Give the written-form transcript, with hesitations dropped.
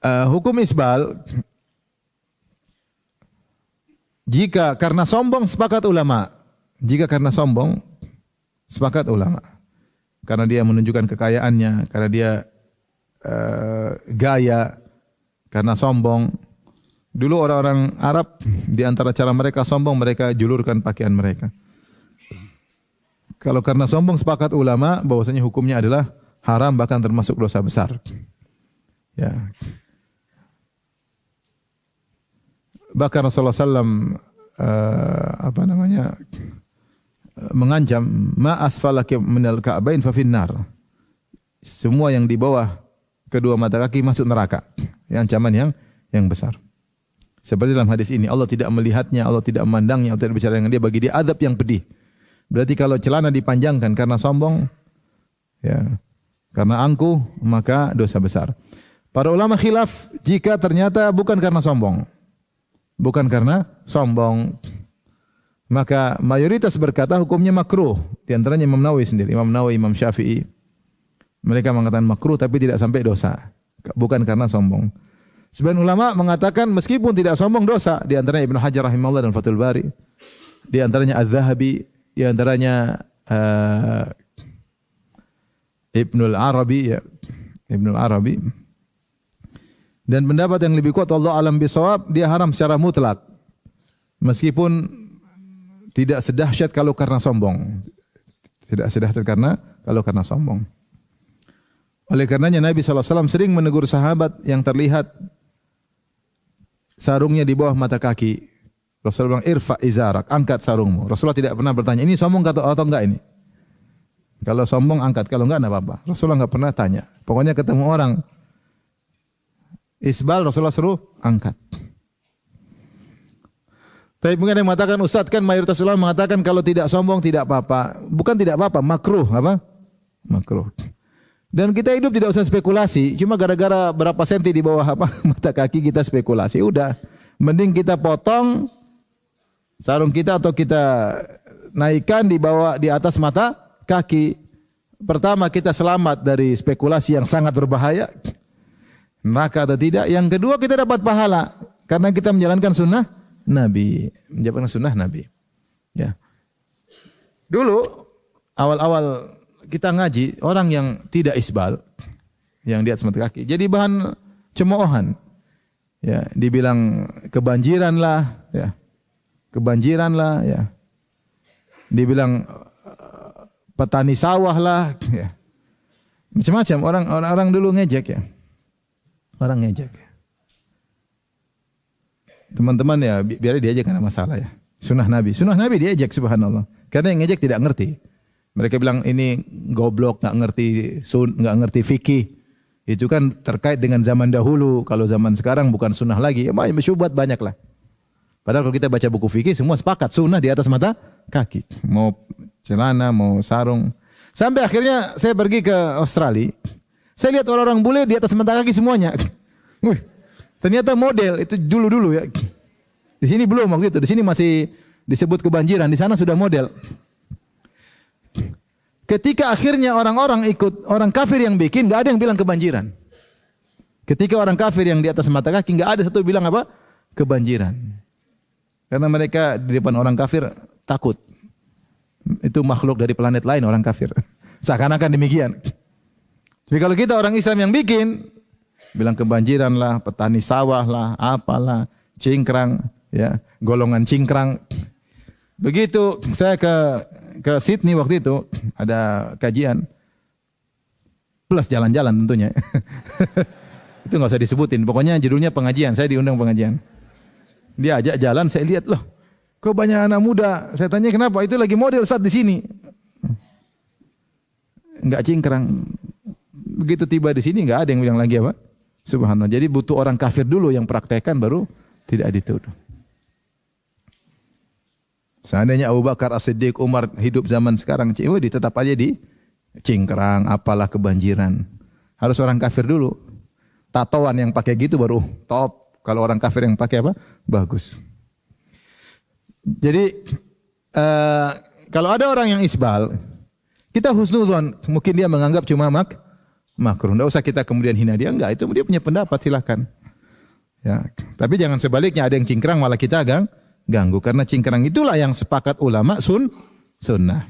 hukum isbal jika karena sombong sepakat ulama. Jika karena sombong sepakat ulama. Karena dia menunjukkan kekayaannya, karena dia gaya, karena sombong. Dulu orang-orang Arab di antara cara mereka sombong, mereka julurkan pakaian mereka. Kalau karena sombong sepakat ulama bahwasanya hukumnya adalah haram bahkan termasuk dosa besar. Ya. Bahkan Rasulullah SAW mengancam ma asfalaka minal ka'bain fa finnar. Semua yang di bawah kedua mata kaki masuk neraka. Yang ancaman yang besar. Seperti dalam hadis ini, Allah tidak melihatnya, Allah tidak memandangnya, Allah tidak bicara dengan dia, bagi dia adab yang pedih. Berarti kalau celana dipanjangkan karena sombong, ya, karena angkuh, maka dosa besar. Para ulama khilaf jika ternyata bukan karena sombong. Bukan karena sombong. Maka mayoritas berkata hukumnya makruh. Di antaranya Imam Nawawi sendiri, Imam Nawawi, Imam Syafi'i. Mereka mengatakan makruh tapi tidak sampai dosa. Bukan karena sombong. Sebagian ulama mengatakan meskipun tidak sombong dosa. Di antaranya Ibnu Hajar rahimahullah dan Fathul Bari. Di antaranya Az-Zahabi. Di antaranya Ibnul Arabi. Ya. Ibnul Arabi. Dan pendapat yang lebih kuat Allah alam bisawab, dia haram secara mutlak. Meskipun tidak sedahsyat kalau karena sombong. Tidak sedahsyat kalau karena sombong. Oleh karenanya Nabi SAW sering menegur sahabat yang terlihat sarungnya di bawah mata kaki. Rasulullah bilang, irfa izarak, angkat sarungmu. Rasulullah tidak pernah bertanya, ini sombong atau enggak ini? Kalau sombong angkat, kalau enggak apa-apa. Rasulullah enggak pernah tanya. Pokoknya ketemu orang isbal, Rasulullah suruh angkat. Tapi mungkin ada yang mengatakan, Ustaz kan mayoritas ulama mengatakan kalau tidak sombong tidak apa-apa. Bukan tidak apa-apa, makruh. Apa? Makruh. Dan kita hidup tidak usah spekulasi. Cuma gara-gara berapa senti di bawah mata kaki kita spekulasi. Udah, mending kita potong sarung kita atau kita naikkan di atas mata kaki. Pertama kita selamat dari spekulasi yang sangat berbahaya. Neraka atau tidak. Yang kedua kita dapat pahala. Karena kita menjalankan sunnah Nabi. Menjalankan sunnah Nabi. Ya. Dulu, awal-awal kita ngaji, orang yang tidak isbal, yang di atas mata kaki, jadi bahan cemoohan. Ya, dibilang kebanjiran lah, ya. Kebanjiran lah, ya. Dibilang petani sawah lah, ya. Macam-macam orang dulu ngejek ya. Orang ngejek. Teman-teman ya biar diajak karena masalah ya. Sunnah Nabi diajak subhanallah. Karena yang ngejek tidak ngerti. Mereka bilang ini goblok, nggak ngerti fikih. Itu kan terkait dengan zaman dahulu. Kalau zaman sekarang bukan sunnah lagi. Ya, syubhat banyak lah. Padahal kalau kita baca buku fikih semua sepakat sunnah di atas mata kaki. Mau celana, mau sarung. Sampai akhirnya saya pergi ke Australia. Saya lihat orang-orang bule di atas mata kaki semuanya. Ternyata model itu dulu ya. Di sini belum waktu itu. Di sini masih disebut kebanjiran. Di sana sudah model. Ketika akhirnya orang-orang ikut orang kafir yang bikin, nggak ada yang bilang kebanjiran. Ketika orang kafir yang di atas mata kaki, nggak ada satu bilang apa? Kebanjiran. Karena mereka di depan orang kafir takut. Itu makhluk dari planet lain orang kafir. Seakan-akan demikian. Tapi kalau kita orang Islam yang bikin, bilang kebanjiran lah, petani sawah lah, apalah, cingkrang, ya, golongan cingkrang. Begitu saya ke Sydney waktu itu ada kajian plus jalan-jalan tentunya. Itu nggak usah disebutin. Pokoknya judulnya pengajian. Saya diundang pengajian. Dia ajak jalan, saya lihat loh, kok banyak anak muda. Saya tanya kenapa? Itu lagi model saat di sini. Enggak cingkrang. Begitu tiba di sini nggak ada yang bilang lagi apa? Subhanallah. Jadi butuh orang kafir dulu yang praktekkan baru tidak dituduh. Seandainya Abu Bakar As-Siddiq, Umar hidup zaman sekarang, tetap aja di cingkrang, apalah kebanjiran. Harus orang kafir dulu. Tatoan yang pakai gitu baru top. Kalau orang kafir yang pakai apa? Bagus. Jadi kalau ada orang yang isbal, kita husnudzon, mungkin dia menganggap cuma makruh. Enggak usah kita kemudian hina dia, enggak, itu dia punya pendapat, silakan. Ya, tapi jangan sebaliknya ada yang cingkrang malah kita ganggu, karena cingkrang itulah yang sepakat ulama sunnah.